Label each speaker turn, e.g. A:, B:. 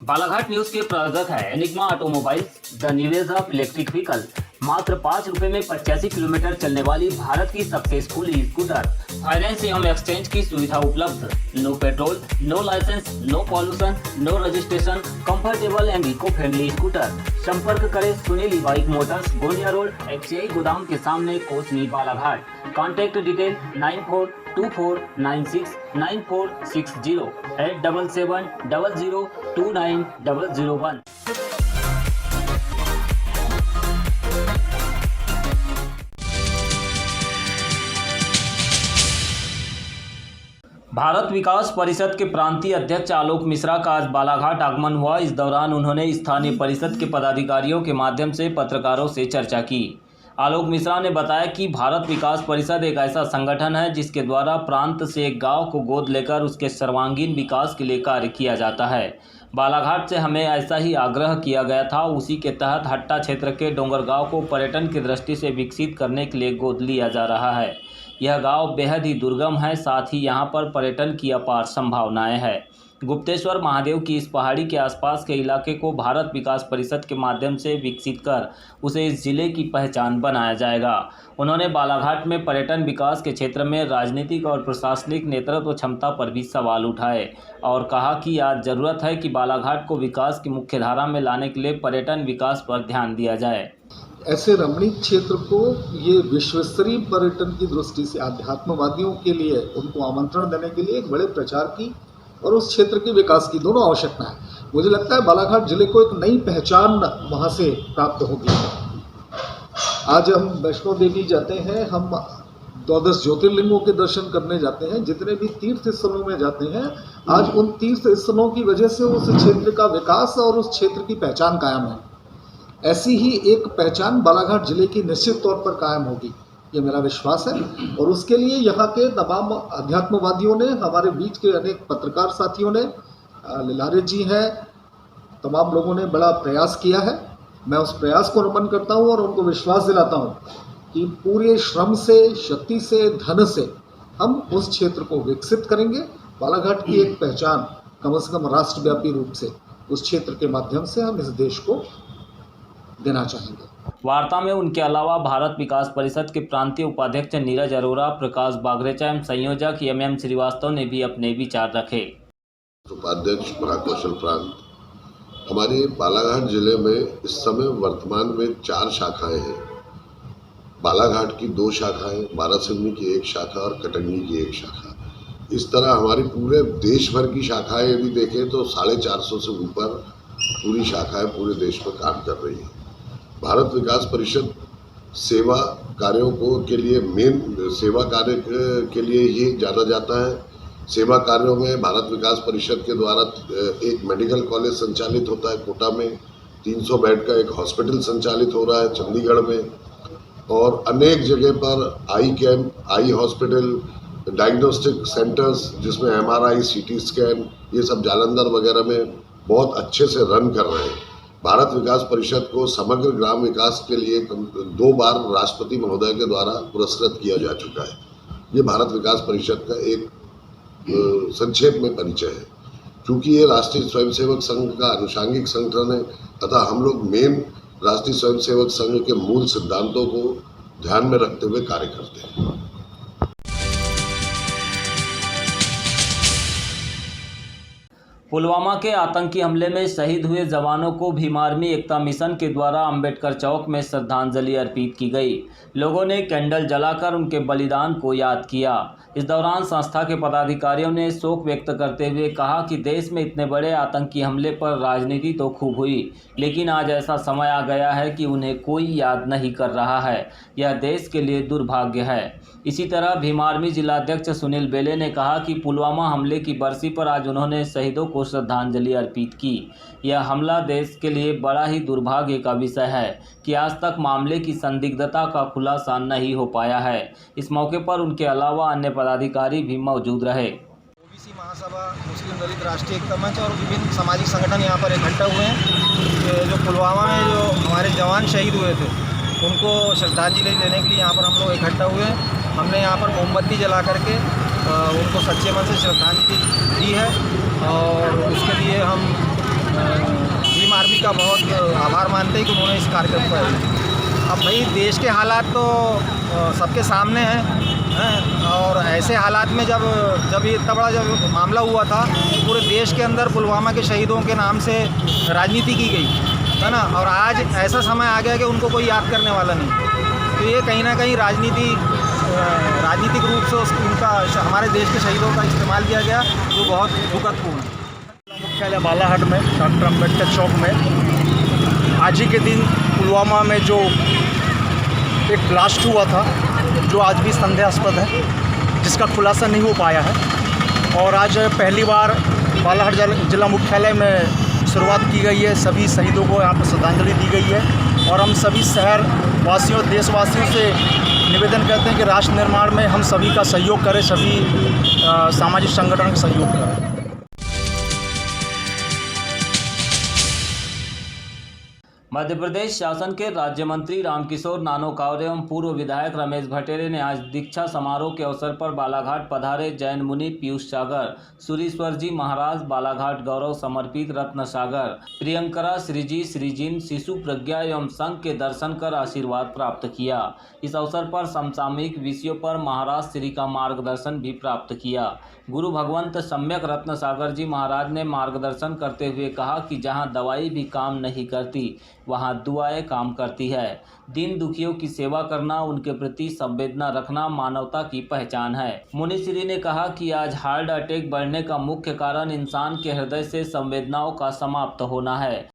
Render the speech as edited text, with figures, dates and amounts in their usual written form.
A: Balaghat news के प्रायोजक है Enigma Automobiles, the new age of electric vehicle. मात्र 5 रुपए में 85 किलोमीटर चलने वाली भारत की सक्सेसफुल ई स्कूटर। फाइनेंस एवं एक्सचेंज की सुविधा उपलब्ध। No petrol, no license, no pollution, no registration, comfortable and eco friendly scooter. संपर्क करें Sunil bike motors, Gondia road, FCI गोदाम के सामने, कोसनी, बालाघाट। Contact detail 9424969460 8770029001। भारत विकास परिषद के प्रांतीय अध्यक्ष आलोक मिश्रा का आज बालाघाट आगमन हुआ। इस दौरान उन्होंने स्थानीय परिषद के पदाधिकारियों के माध्यम से पत्रकारों से चर्चा की। आलोक मिश्रा ने बताया कि भारत विकास परिषद एक ऐसा संगठन है जिसके द्वारा प्रांत से एक गांव को गोद लेकर उसके सर्वांगीण विकास के लिए कार्य किया जाता है। बालाघाट से हमें ऐसा ही आग्रह किया गया था। उसी के तहत हट्टा क्षेत्र के डोंगरगांव को पर्यटन की दृष्टि से विकसित करने के लिए गोद लिया जा रहा है। यह गांव बेहद ही दुर्गम है, साथ ही यहां पर पर्यटन की अपार संभावनाएं हैं। गुप्तेश्वर महादेव की इस पहाड़ी के आसपास के इलाके को भारत विकास परिषद के माध्यम से विकसित कर उसे इस जिले की पहचान बनाया जाएगा। उन्होंने बालाघाट में पर्यटन विकास के क्षेत्र में राजनीतिक और प्रशासनिक नेतृत्व क्षमता पर भी सवाल उठाए और कहा कि आज ज़रूरत है कि बालाघाट को विकास की मुख्य धारा में लाने के लिए पर्यटन विकास पर ध्यान दिया जाए।
B: ऐसे रमणीक क्षेत्र को ये विश्वस्तरीय पर्यटन की दृष्टि से आध्यात्मवादियों के लिए उनको आमंत्रण देने के लिए एक बड़े प्रचार की और उस क्षेत्र के विकास की दोनों आवश्यकता है। मुझे लगता है बालाघाट जिले को एक नई पहचान वहाँ से प्राप्त होगी। आज हम वैष्णो देवी जाते हैं, हम 12 ज्योतिर्लिंगों के दर्शन करने जाते हैं, जितने भी तीर्थ स्थलों में जाते हैं, आज उन तीर्थ स्थलों की वजह से उस क्षेत्र का विकास और उस क्षेत्र की पहचान कायम है। ऐसी ही एक पहचान बालाघाट जिले की निश्चित तौर पर कायम होगी, ये मेरा विश्वास है। और उसके लिए यहाँ के तमाम अध्यात्मवादियों ने, हमारे बीच के अनेक पत्रकार साथियों ने, लिलारे जी हैं, तमाम लोगों ने बड़ा प्रयास किया है। मैं उस प्रयास को नमन करता हूँ और उनको विश्वास दिलाता हूँ कि पूरे श्रम से, शक्ति से, धन से हम उस क्षेत्र को विकसित करेंगे। बालाघाट की एक पहचान कम से कम राष्ट्रव्यापी रूप से उस क्षेत्र के माध्यम से हम इस देश को देना चाहेंगे।
A: वार्ता में उनके अलावा भारत विकास परिषद के प्रांतीय उपाध्यक्ष नीरज अरोरा, प्रकाश बागरेचा एवं संयोजक एम श्रीवास्तव ने भी अपने विचार रखे।
C: उपाध्यक्ष महाकौशल प्रांत, हमारे बालाघाट जिले में इस समय वर्तमान में 4 शाखाएं हैं। बालाघाट की 2 शाखाएं, बारासिवनी की 1 शाखा और कटंगी की 1 शाखा। इस तरह हमारी पूरे देश भर की शाखाएं यदि देखें तो 450 से ऊपर पूरी शाखाएं पूरे देश में काम कर रही है। भारत विकास परिषद सेवा कार्यों को के लिए सेवा कार्य के लिए ही जाना जाता है। सेवा कार्यों में भारत विकास परिषद के द्वारा एक मेडिकल कॉलेज संचालित होता है कोटा में, 300 बेड का एक हॉस्पिटल संचालित हो रहा है चंडीगढ़ में, और अनेक जगह पर आई camp, eye hospital, diagnostic centres जिसमें MRI, CT स्कैन, ये सब जालंधर वगैरह में बहुत अच्छे से रन कर रहे हैं। भारत विकास परिषद को समग्र ग्राम विकास के लिए 2 बार राष्ट्रपति महोदय के द्वारा पुरस्कृत किया जा चुका है। ये भारत विकास परिषद का एक संक्षेप में परिचय है। क्योंकि ये राष्ट्रीय स्वयंसेवक संघ का अनुषांगिक संगठन है, अतः हम लोग मेन राष्ट्रीय स्वयंसेवक संघ के मूल सिद्धांतों को ध्यान में रखते हुए कार्य करते हैं।
A: पुलवामा के आतंकी हमले में शहीद हुए जवानों को भीम आर्मी एकता मिशन के द्वारा अंबेडकर चौक में श्रद्धांजलि अर्पित की गई। लोगों ने कैंडल जलाकर उनके बलिदान को याद किया। इस दौरान संस्था के पदाधिकारियों ने शोक व्यक्त करते हुए कहा कि देश में इतने बड़े आतंकी हमले पर राजनीति तो खूब हुई, लेकिन आज ऐसा समय आ गया है कि उन्हें कोई याद नहीं कर रहा है। यह देश के लिए दुर्भाग्य है। इसी तरह भीम आर्मी जिलाध्यक्ष सुनील बेले ने कहा कि पुलवामा हमले की बरसी पर आज उन्होंने शहीदों को श्रद्धांजलि अर्पित की। यह हमला देश के लिए बड़ा ही दुर्भाग्य का विषय है कि आज तक मामले की संदिग्धता का खुलासा नहीं हो पाया है। इस मौके पर उनके अलावा अन्य पदाधिकारी भी मौजूद रहे।
D: ओबीसी महासभा, मुस्लिम दलित राष्ट्रीय एकता मंच और विभिन्न सामाजिक संगठन यहाँ पर इकट्ठा हुए हैं। जो पुलवामा में जो हमारे जवान शहीद हुए थे उनको श्रद्धांजलि देने के लिए यहाँ पर हम लोग इकट्ठा हुए हैं। हमने यहाँ पर मोमबत्ती जला करके उनको सच्चे मन से श्रद्धांजलि दी है और उसके लिए हम उनका बहुत आभार मानते हैं कि उन्होंने इस कार्यक्रम को आयोजित। अब भाई देश के हालात तो सबके सामने हैं और ऐसे हालात में जब ये इतना बड़ा जब मामला हुआ था तो पूरे देश के अंदर पुलवामा के शहीदों के नाम से राजनीति की गई है ना, और आज ऐसा समय आ गया कि उनको कोई याद करने वाला नहीं। तो ये कहीं ना कहीं राजनीतिक रूप से उनका हमारे देश के शहीदों का इस्तेमाल किया गया, जो बहुत दुखदपूर्ण है।
E: मुख्यालय बालाघाट में डॉक्टर अम्बेडकर चौक में आज ही के दिन पुलवामा में जो एक ब्लास्ट हुआ था, जो आज भी संदेहास्पद है, जिसका खुलासा नहीं हो पाया है, और आज पहली बार बालाघाट जिला मुख्यालय में शुरुआत की गई है। सभी शहीदों को यहाँ पर श्रद्धांजलि दी गई है और हम सभी शहर वासियों देशवासियों से निवेदन करते हैं कि राष्ट्र निर्माण में हम सभी का सहयोग करें, सभी सामाजिक संगठन का सहयोग करें।
A: मध्य प्रदेश शासन के राज्य मंत्री रामकिशोर नानोकावर एवं पूर्व विधायक रमेश भटेरे ने आज दीक्षा समारोह के अवसर पर बालाघाट पधारे जैन मुनि पीयूष सागर, सुरीश्वर जी महाराज बालाघाट गौरव समर्पित रत्न सागर, प्रियंकरा श्रीजी श्रीजिन शिशु प्रज्ञा एवं संघ के दर्शन कर आशीर्वाद प्राप्त किया। इस अवसर पर समसामयिक विषयों पर महाराज श्री का मार्गदर्शन भी प्राप्त किया। गुरु भगवंत सम्यक रत्न सागर जी महाराज ने मार्गदर्शन करते हुए कहा कि जहाँ दवाई भी काम नहीं करती वहाँ दुआएं काम करती है। दीन दुखियों की सेवा करना, उनके प्रति संवेदना रखना मानवता की पहचान है। मुनिश्री ने कहा कि आज हार्ट अटैक बढ़ने का मुख्य कारण इंसान के हृदय से संवेदनाओं का समाप्त होना है।